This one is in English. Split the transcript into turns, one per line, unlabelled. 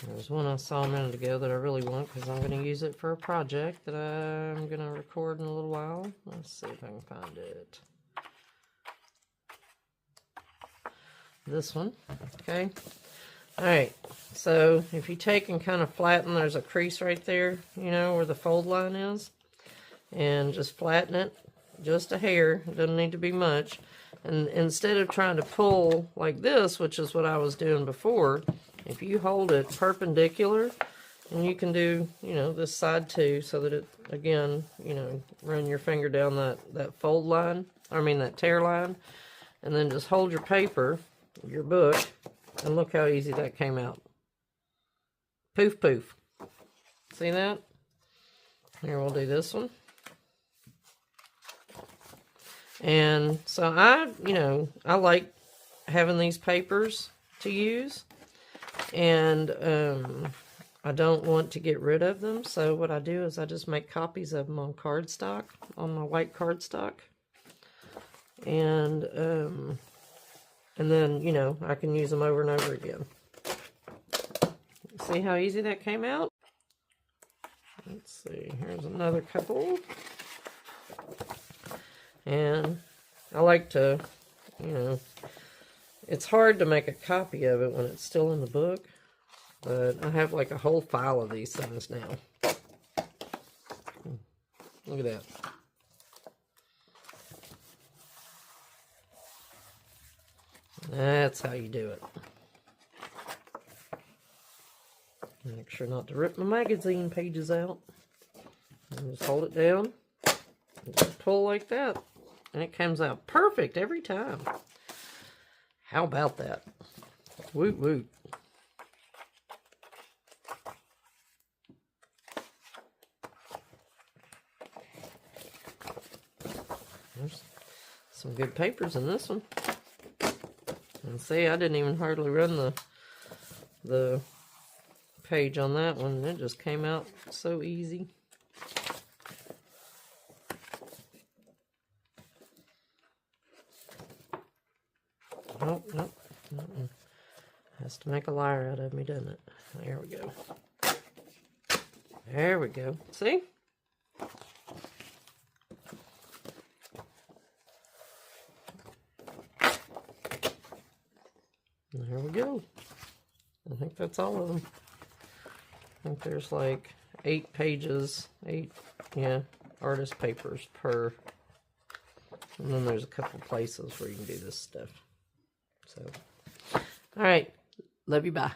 There's one I saw a minute ago that I really want because I'm going to use it for a project that I'm going to record in a little while. Let's see if I can find it. This one. Okay. Alright. So if you take and kind of flatten, there's a crease right there, you know, where the fold line is. And just flatten it just a hair. It doesn't need to be much. And instead of trying to pull like this, which is what I was doing before, if you hold it perpendicular, and you can do, you know, this side too, so that it, again, you know, run your finger down that fold line, that tear line, and then just hold your paper, your book, and look how easy that came out. Poof, poof. See that? Here, we'll do this one. And so I like having these papers to use. And I don't want to get rid of them, so what I do is I just make copies of them on cardstock, on my white cardstock, and then, you know, I can use them over and over again. See how easy that came out? Let's see, here's another couple. And I like to, you know, it's hard to make a copy of it when it's still in the book, but I have like a whole file of these things now. Look at that. That's how you do it. Make sure not to rip my magazine pages out. And just hold it down. And just pull like that. And it comes out perfect every time. How about that? Woot woot. There's some good papers in this one. And see, I didn't even hardly run the page on that one. It just came out so easy. Oh, nope. Has to make a liar out of me, doesn't it? There we go. There we go. See? There we go. I think that's all of them. I think there's like 8 pages, 8, yeah, artist papers per. And then there's a couple places where you can do this stuff. So, all right. Love you. Bye.